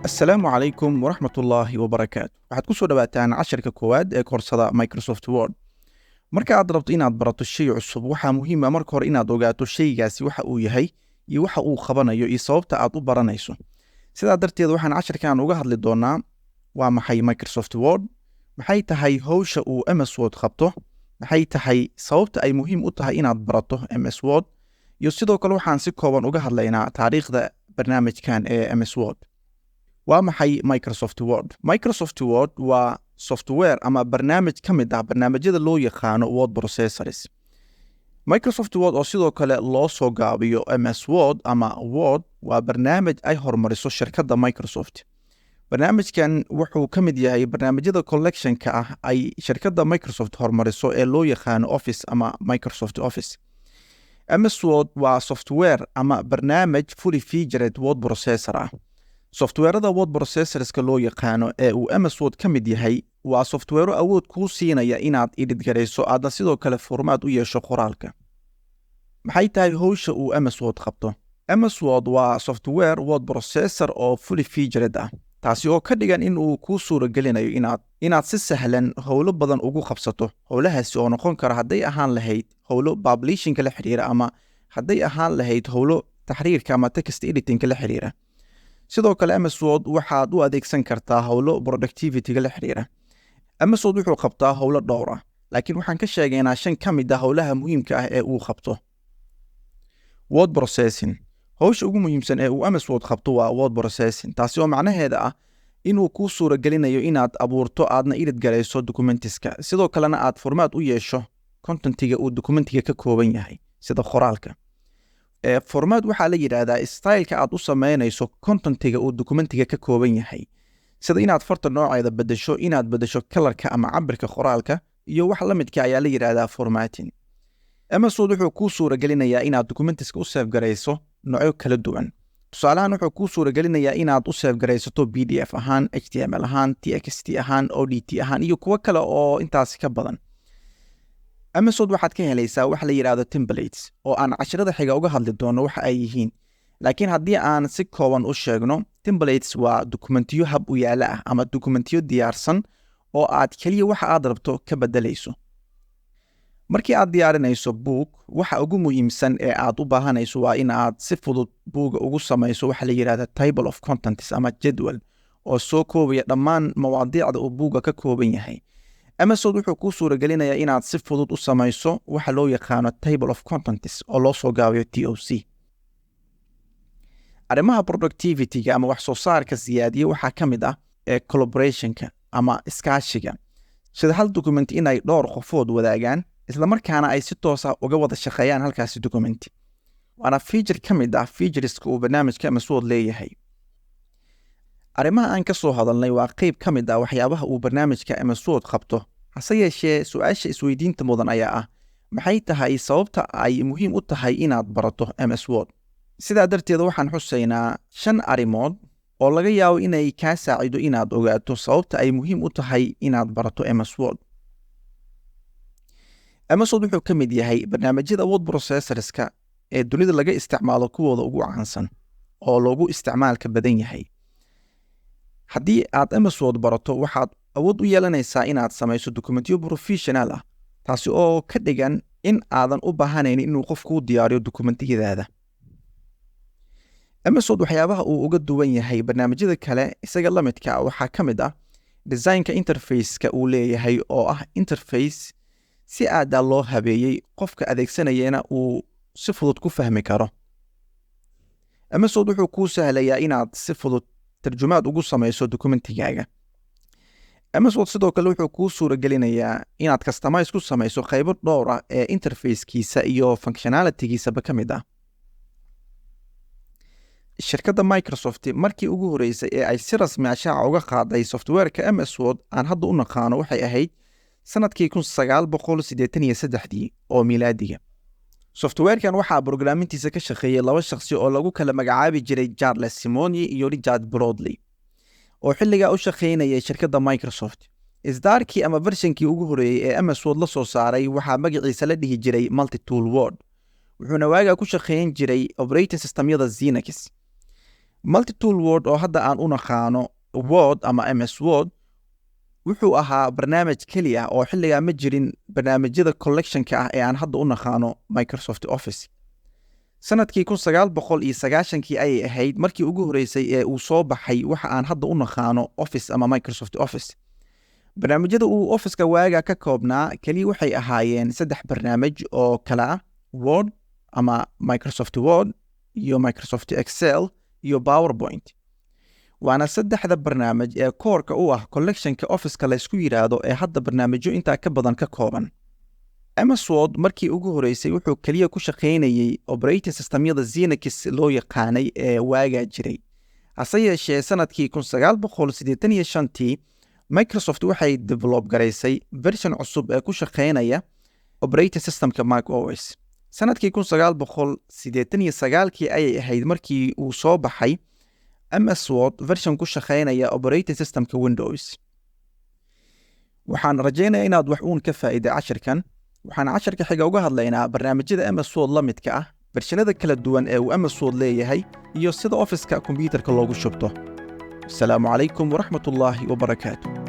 asalaamu calaykum waraxmatullaahi wabarakaatu waxaad ku soo dhawaataan casharka koowaad ee koorsada Microsoft Word. Marka aad rabto inaad barato shay cusub, waxaa muhiim ah marka hore inaad ogaato shaygaasi waxa uu yahay iyo waxa uu qabanayo iyo sababta aad u baranayso. Sidaa darteed waxaan casharkan uga hadli doonaa waa maxay Microsoft Word, maxay tahay hawsha uu MS Word qabto, maxay tahay sababta ay muhiim u tahay inaad barato MS Word, iyo sidoo kale waxaan si kooban uga hadlaynaa taariikhda barnaamijkan ee MS Word. waa maxay Microsoft Word? Microsoft Word waa software ama barnaamij ka mid ah barnaamijyada loo yaqaano word processors. Microsoft Word oo sidoo kale loo soo gaabiyo MS Word ama Word waa barnaamij ay horumariso shirkadda Microsoft. Barnaamijkan wuxuu ka mid yahay barnaamijyada collection-ka ah ay shirkadda Microsoft horumariso ee loo yaqaano Office ama Microsoft Office. MS Word waa software ama barnaamij fully featured word processor ah. softwarada word processorska loo yaqaano ee uu MS Word ka mid yahay waa software awood kuu siinaya inaad edit garayso aadna sidoo kale formaat u yeesho qoraalka. Maxay tahay hawsha uu MS Word qabto? MS Word waa software word processor oo fully featured ah, taasi oo ka dhigan in uu kuu suuragelinayo inaad si sahlan howlo badan ugu qabsato. Howlahaasi oo noqon kara hadday ahaan lahayd howlo publishing la xiriira ama hadday ahaan lahayd howlo taxriirka ama text editing la xiriira. sidoo kale MS Word waxaad u adeegsan kartaa howlo productivity la xiriira. MS Word wuxuu qabtaa howlo dhowr ah, laakiin waxaan ka sheegaynaa 5 ka mid ah howlaha muhiimka ah ee uu qabto. Word processing. Hawsha ugu muhiimsan ee uu MS Word qabto waa word processing, taasi oo macnaheeda ah inuu kuu suuragelinayo inaad abuurto aadna edit garayso documentiska, sidoo kalena aad formaat u yeesho contentiga uu documentiga ka kooban yahay, sida qoraalka. formaat waxaa la yidhaahdaa styleka aad u samaynayso contentiga uu documentiga ka kooban yahay, sida inaad farta nooceeda bedesho, inaad bedesho kalarka ama cabirka qoraalka iyo wax la midka ayaa la yidhaahdaa formatting. MS Word wuxuu kuu suuragelinayaa inaad documentiska u save garayso noocyo kala duwan. Tusaalahaan wuxuu kuu suuragelinayaa inaad u save garaysato PDF ahaan, HTML ahaan, TXT ahaan, ODT ahaan iyo kuwo kale oo intaasi ka badan. MS Word waxaad ka helaysaa wax la yiraahdo templates oo aan casharada xiga uga hadli doono waxa ay yihiin. Laakiin haddii aan si kooban u sheegno, templates waa dokumentiyo hab u yaala ah ama dokumentiyo diyaarsan oo aad kaliya waxa aad rabto ka bedelayso. Markii aad diyaarinayso book, waxa ugu muhiimsan ee aad u baahanayso waa in aad si fudud buuga ugu samayso waxa la yiraahdo table of contents ama jadwal oo soo koobaya dhammaan mawaadiicda uu buuga ka kooban yahay. MS Word wuxuu kuu suuragelinayaa inaad si fudud u samayso waxa loo yaqaano table of contents oo loo soo gaabiyo TOC. Arrimaha productivity-ga ama wax soo saarka siyaadiye waxaa ka mid ah collaboration-ka ama iskaashiga, sida hal document inay dhowr qofood wadaagaan isla markaana ay si toos ah uga wada shaqeeyaan halkaasi document. waana feature ka mid ah featureska uu barnaamijka MS Word leeyahay. arrimaha aan ka soo hadalnay waa qayb ka mid ah waxyaabaha uu barnaamijka MS Word qabto. hase yeeshee su'aasha isweydiinta mudan ayaa ah maxay tahay sababta ay muhiim u tahay inaad barato MS Word? sidaa darteed waxaan xusaynaa 5 arrimood oo laga yaabo inay kaa saacido inaad ogaato sababta ay muhiim u tahay inaad barato MS Word. MS Word wuxuu ka mid yahay barnaamijyada word processorska ee dunida laga isticmaalo kuwooda ugu caansan oo loogu isticmaalka badan yahay. haddii aad MS Word barato, waxaad awood u yeelanaysaa inaad samayso dokumentiyo professional ah, taasi oo ka dhigan in aadan u baahanayn inuu qof kuu diyaariyo dokumentiyadaada. MS Word waxyaabaha uu uga duwan yahay barnaamijyada kale isaga la midka waxaa ka mid ah designka interface-ka uu leeyahay oo ah interface si aad loo habeeyey, qofka adeegsanayana uu si fudud ku fahmi karo. MS Word wuxuu kuu sahlayaa inaad si fudud tarjumaad ugu samayso dokumentigaaga. MS Word sidoo kale wuxuu kuu suuragelinayaa inaad customize ku samayso qaybo dhowr ah ee interface-kiisa iyo functionality-giisaba ka mid ah. shirkadda Microsoft markii ugu horeysay ee ay si rasmi ah shaaca uga qaaday software-ka MS Word aan hadda u naqaano waxay ahayd sanadkii 1983 oo miilaadiga. software-kan waxaa programintiisa ka shaqeeyay 2 shakhsi oo lagu kala magacaabi jiray Charles Simonyi iyo Richard Broadley oo xilligaa u shaqeynayay shirkadda Microsoft. isdaarkii ama versionkii ugu horeeyay ee MS Word la soo saaray waxaa magaciisa la dhihi jiray Multi-Tool Word, wuxuuna waagaa ku shaqeyn jiray operating systemyada Linux. multi-tool word oo hadda aan u naqaano word ama ms word wuxuu ahaa barnaamij keli ah oo xilligaa ma jirin barnaamijyada collectionka ah ee aan hadda u naqaano Microsoft Office. Sanadkii 1990kii ayay ahayd markii ugu horeysay ee uu soo baxay waxa aan hadda u naqaano Office ama Microsoft Office. Barnaamijyada uu Office-ka waaga ka koobnaa kaliya waxay ahaayeen 3 barnaamij oo kala ah Word ama Microsoft Word iyo Microsoft Excel iyo PowerPoint. waana 3 barnaamij ee koorka u ah collectionka Office-ka la isku yiraahdo ee hadda barnaamijyo intaa ka badan ka kooban. MS Word markii ugu horeysay wuxuu kaliya ku shaqeynayay operating systemyada Xenix loo yaqaanay ee waaga jiray. hase yeeshee sanadkii 1985tii Microsoft waxay develop garaysay version cusub ee ku shaqeynaya operating systemka Mac OS. sanadkii 1989kii ayay ahayd markii uu soo baxay MS Word version ku shaqeynaya operating systemka Windows. waxaan rajaynayaa inaad wax uun ka faa'iiday casharkan. waxaan casharka xiga uga hadlaynaa barnaamijyada MS Word la midka ah, versionada kala duwan ee uu MS Word leeyahay, iyo sida Office-ka kombiyuutarka loogu shubto. Assalaamu calaykum waraxmatullaahi wabarakaatuh.